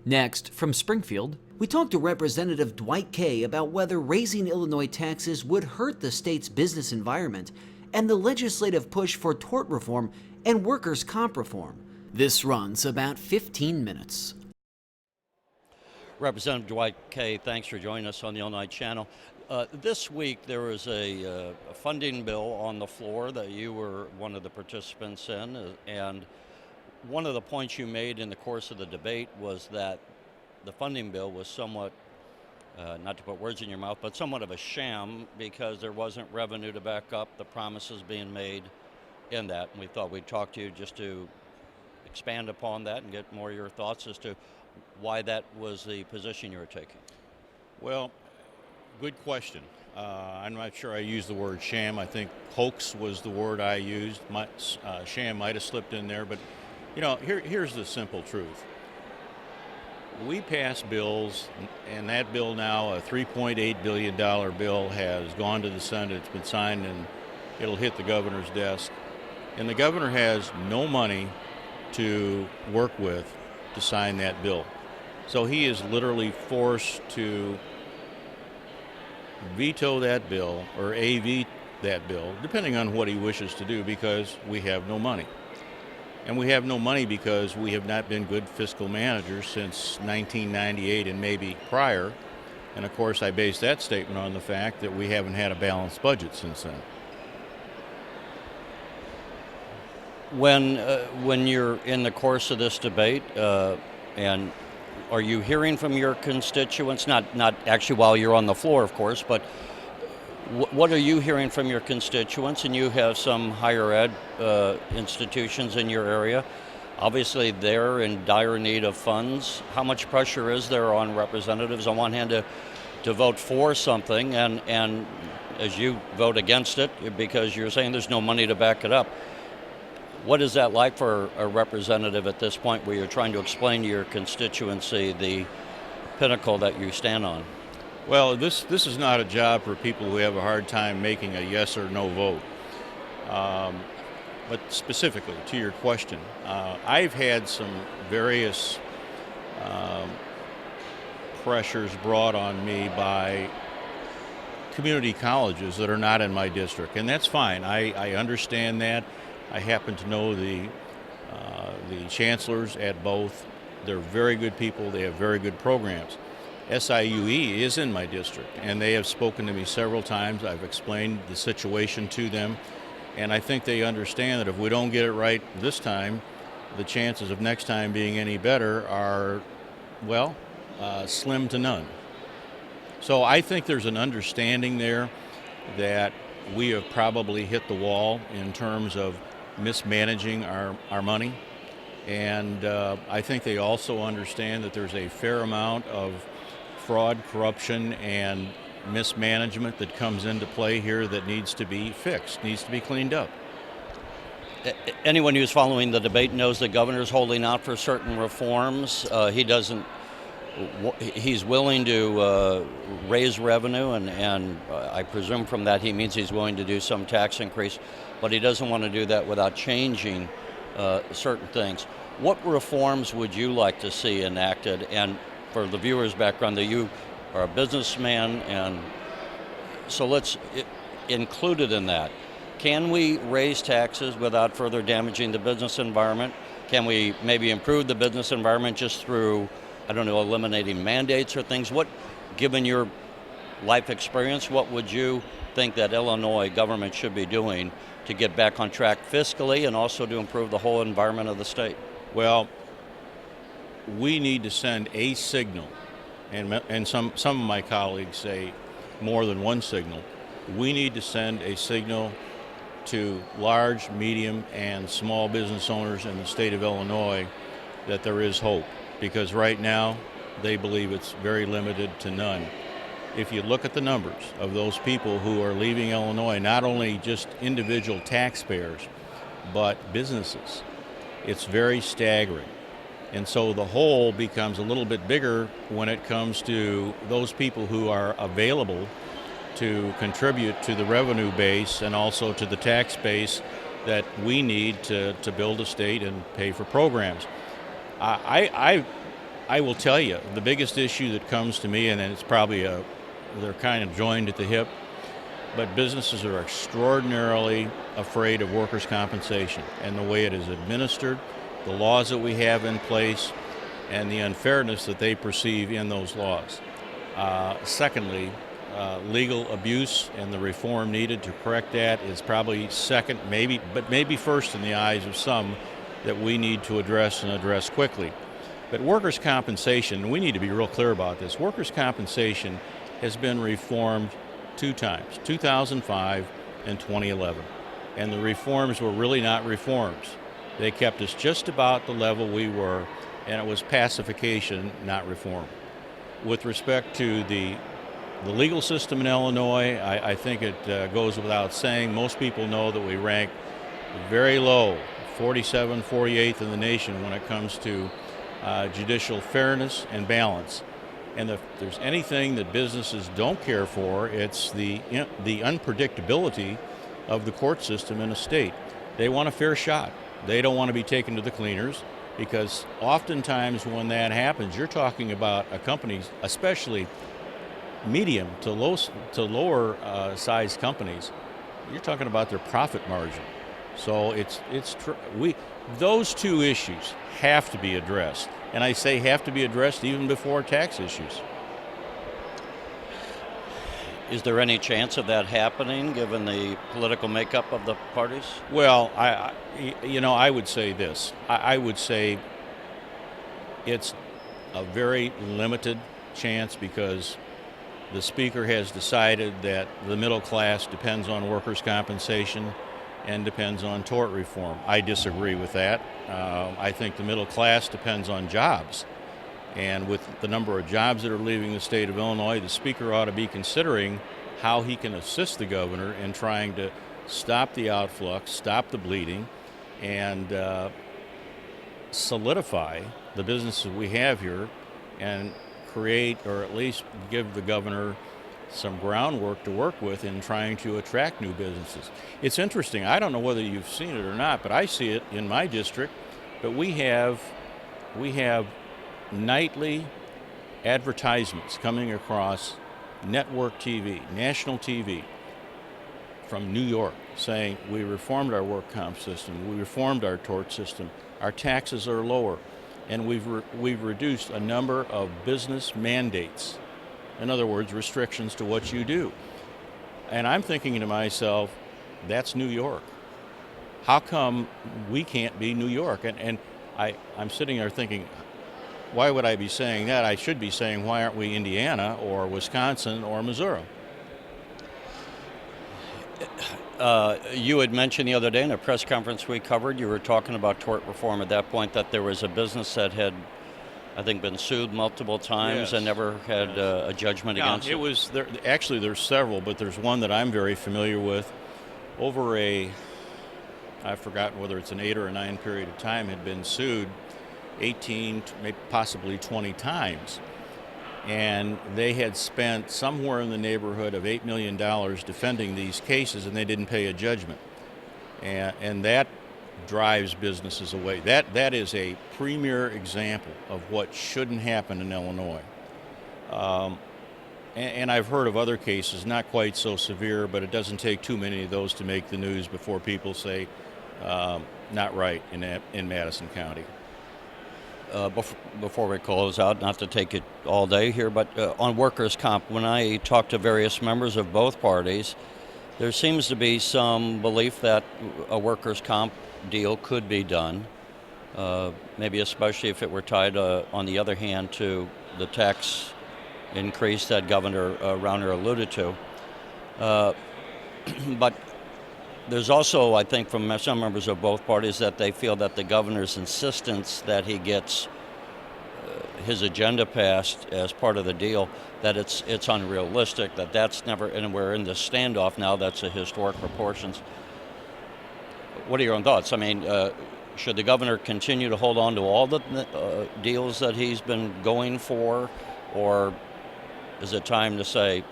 Next, from Springfield, we talked to Representative Dwight Kay about whether raising Illinois taxes would hurt the state's business environment and the legislative push for tort reform and workers' comp reform. This runs about 15 minutes. Representative Dwight Kay, thanks for joining us on the Illinois Channel. This week there was a funding bill on the floor that you were one of the participants in, and one of the points you made in the course of the debate was that the funding bill was somewhat, not to put words in your mouth, but somewhat of a sham because there wasn't revenue to back up the promises being made in that. And we thought we'd talk to you just to expand upon that and get more of your thoughts as to why that was the position you were taking. Well, good question. I'm not sure I used the word sham. I think hoax was the word I used. Sham might have slipped in there, but you know, here's the simple truth. We pass bills, and that bill now, a $3.8 billion bill, has gone to the Senate. It's been signed, and it'll hit the governor's desk. And the governor has no money to work with to sign that bill. So he is literally forced to veto that bill, or AV that bill, depending on what he wishes to do, because we have no money. And we have no money because we have not been good fiscal managers since 1998 and maybe prior. And of course, I base that statement on the fact that we haven't had a balanced budget since then. When you're in the course of this debate, and are you hearing from your constituents, not actually while you're on the floor, of course, but what are you hearing from your constituents? And you have some higher ed institutions in your area. Obviously, they're in dire need of funds. How much pressure is there on representatives on one hand to vote for something, and as you vote against it because you're saying there's no money to back it up? What is that like for a representative at this point where you're trying to explain to your constituency the pinnacle that you stand on? Well, this is not a job for people who have a hard time making a yes or no vote. But specifically to your question, I've had some various pressures brought on me by community colleges that are not in my district, and that's fine. I understand that. I happen to know the chancellors at both. They're very good people. They have very good programs. SIUE is in my district, and they have spoken to me several times. I've explained the situation to them, and I think they understand that if we don't get it right this time, the chances of next time being any better are, well, slim to none. So I think there's an understanding there that we have probably hit the wall in terms of mismanaging our money, and I think they also understand that there's a fair amount of fraud, corruption, and mismanagement that comes into play here that needs to be fixed, needs to be cleaned up. Anyone who's following the debate knows the governor's holding out for certain reforms. He's willing to raise revenue, and I presume from that he means he's willing to do some tax increase, but he doesn't want to do that without changing certain things. What reforms would you like to see enacted? And for the viewer's background, that you are a businessman, and so let's include it in that. Can we raise taxes without further damaging the business environment? Can we maybe improve the business environment just through, I don't know, eliminating mandates or things? What, given your life experience, what would you think that Illinois government should be doing to get back on track fiscally and also to improve the whole environment of the state? Well, we need to send a signal, and some of my colleagues say more than one signal. We need to send a signal to large, medium, and small business owners in the state of Illinois that there is hope, because right now they believe it's very limited to none. If you look at the numbers of those people who are leaving Illinois, not only just individual taxpayers, but businesses, it's very staggering. And so the whole becomes a little bit bigger when it comes to those people who are available to contribute to the revenue base and also to the tax base that we need to build a state and pay for programs. I I will tell you, the biggest issue that comes to me, and it's probably they're kind of joined at the hip, but businesses are extraordinarily afraid of workers' compensation and the way it is administered, the laws that we have in place, and the unfairness that they perceive in those laws. Secondly, legal abuse and the reform needed to correct that is probably second, maybe first in the eyes of some that we need to address and address quickly. But workers' compensation, we need to be real clear about this, workers' compensation has been reformed 2 times, 2005 and 2011. And the reforms were really not reforms. They kept us just about the level we were, and it was pacification, not reform. With respect to the legal system in Illinois, I think it goes without saying. Most people know that we rank very low, 47, 48th in the nation when it comes to judicial fairness and balance. And if there's anything that businesses don't care for, it's the unpredictability of the court system in a state. They want a fair shot. They don't want to be taken to the cleaners, because oftentimes when that happens, you're talking about a company, especially medium to lower size companies, you're talking about their profit margin. So those 2 issues have to be addressed. And I say have to be addressed even before tax issues. Is there any chance of that happening, given the political makeup of the parties? Well, I would say this. I would say it's a very limited chance, because the Speaker has decided that the middle class depends on workers' compensation and depends on tort reform. I disagree with that. I think the middle class depends on jobs. And with the number of jobs that are leaving the state of Illinois, the Speaker ought to be considering how he can assist the governor in trying to stop the outflux, stop the bleeding, and solidify the businesses we have here and create, or at least give the governor some groundwork to work with in trying to attract new businesses. It's interesting. I don't know whether you've seen it or not, but I see it in my district. But we have nightly advertisements coming across network TV, national TV, from New York, saying we reformed our work comp system, we reformed our tort system, our taxes are lower, and we've reduced a number of business mandates. In other words, restrictions to what you do. And I'm thinking to myself, that's New York. How come we can't be New York? And I'm sitting there thinking, why would I be saying that? I should be saying, why aren't we Indiana or Wisconsin or Missouri? You had mentioned the other day in a press conference we covered, you were talking about tort reform at that point, that there was a business that had, I think, been sued multiple times. Yes. And never had a judgment against it. It was there. Actually, there's several, but there's one that I'm very familiar with. Over I've forgotten whether it's an 8 or a 9 period of time, had been sued 18, maybe possibly 20 times. And they had spent somewhere in the neighborhood of $8 million defending these cases, and they didn't pay a judgment. And that drives businesses away. That is a premier example of what shouldn't happen in Illinois. And I've heard of other cases, not quite so severe, but it doesn't take too many of those to make the news before people say, not right in Madison County. Before we close out, not to take it all day here, but on workers' comp, when I talk to various members of both parties, there seems to be some belief that a workers' comp deal could be done, maybe especially if it were tied, on the other hand, to the tax increase that Governor Rauner alluded to. But there's also, I think, from some members of both parties, that they feel that the governor's insistence that he gets his agenda passed as part of the deal, that it's unrealistic, that's never, and we're in this standoff now that's a historic proportions. What are your own thoughts? I mean, should the governor continue to hold on to all the deals that he's been going for, or is it time to say,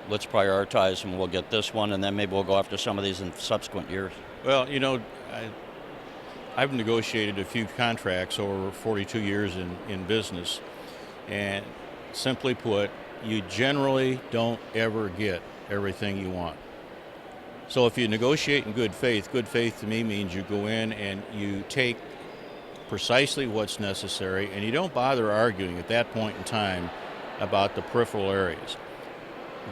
let's prioritize and we'll get this one, and then maybe we'll go after some of these in subsequent years? Well, I've negotiated a few contracts over 42 years in business, and simply put, you generally don't ever get everything you want. So if you negotiate in good faith to me means you go in and you take precisely what's necessary, and you don't bother arguing at that point in time about the peripheral areas.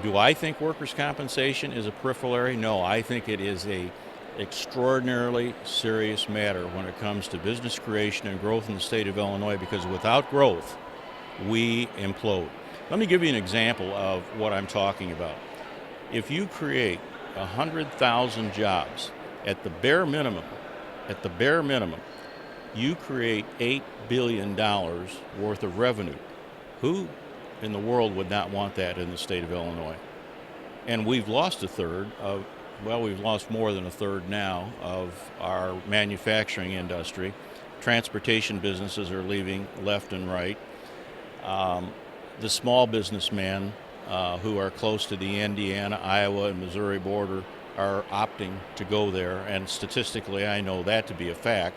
Do I think workers' compensation is a peripheral area? No, I think it is a extraordinarily serious matter when it comes to business creation and growth in the state of Illinois, because without growth, we implode. Let me give you an example of what I'm talking about. If you create 100,000 jobs at the bare minimum, you create $8 billion worth of revenue. Who in the world would not want that in the state of Illinois? And we've lost a third of, well, we've lost more than a third now of our manufacturing industry. Transportation businesses are leaving left and right. The small businessmen who are close to the Indiana, Iowa, and Missouri border are opting to go there, and statistically I know that to be a fact.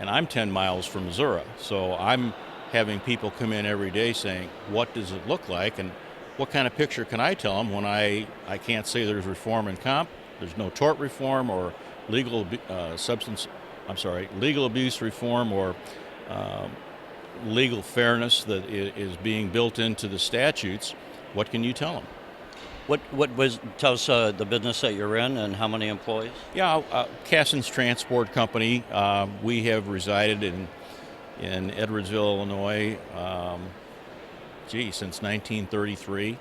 And I'm 10 miles from Missouri, so I'm having people come in every day saying, what does it look like, and what kind of picture can I tell them when I can't say there's reform in comp, there's no tort reform or legal abuse reform or legal fairness that is being built into the statutes. What can you tell them? Tell us the business that you're in and how many employees? Yeah, Cassin's Transport Company. We have resided in Edwardsville, Illinois, since 1933.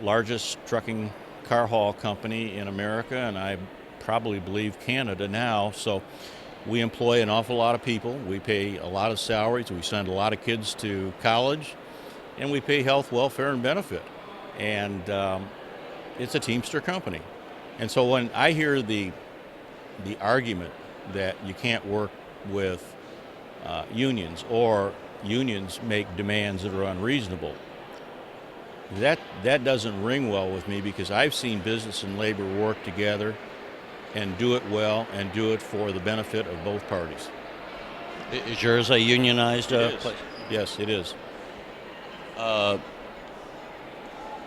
Largest trucking car haul company in America, and I probably believe Canada now. So we employ an awful lot of people. We pay a lot of salaries. We send a lot of kids to college, and we pay health, welfare, and benefit. And it's a Teamster company. And so when I hear the argument that you can't work with unions, or unions make demands that are unreasonable, that doesn't ring well with me, because I've seen business and labor work together and do it well and do it for the benefit of both parties. Is yours a unionized place? Yes, it is.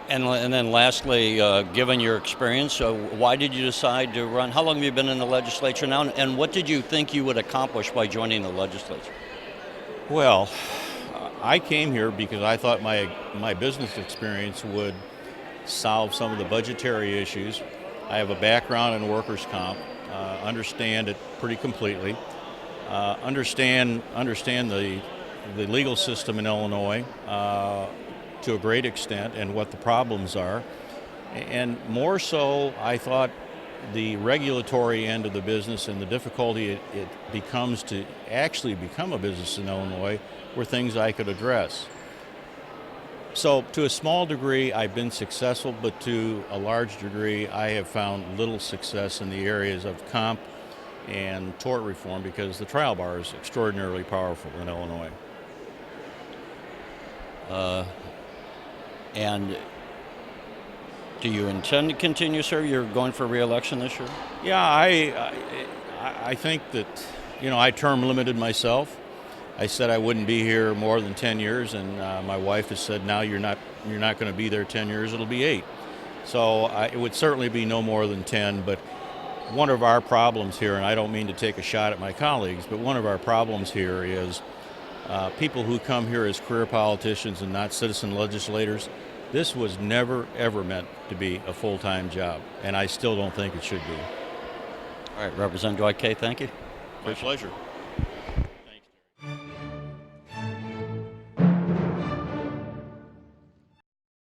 And then lastly, given your experience, why did you decide to run? How long have you been in the legislature now, and what did you think you would accomplish by joining the legislature? Well, I came here because I thought my business experience would solve some of the budgetary issues. I have a background in workers' comp, understand it pretty completely, understand the legal system in Illinois to a great extent, and what the problems are. And more so, I thought the regulatory end of the business and the difficulty it becomes to actually become a business in Illinois were things I could address. So to a small degree, I've been successful, but to a large degree, I have found little success in the areas of comp and tort reform, because the trial bar is extraordinarily powerful in Illinois. And do you intend to continue, sir? You're going for re-election this year? Yeah, I think that, I term limited myself. I said I wouldn't be here more than 10 years, and my wife has said, now you're not going to be there 10 years, it'll be 8. So it would certainly be no more than 10, but one of our problems here, and I don't mean to take a shot at my colleagues, but one of our problems here is people who come here as career politicians and not citizen legislators. This was never, ever meant to be a full-time job, and I still don't think it should be. All right, Representative Dwight Kay, thank you. My pleasure.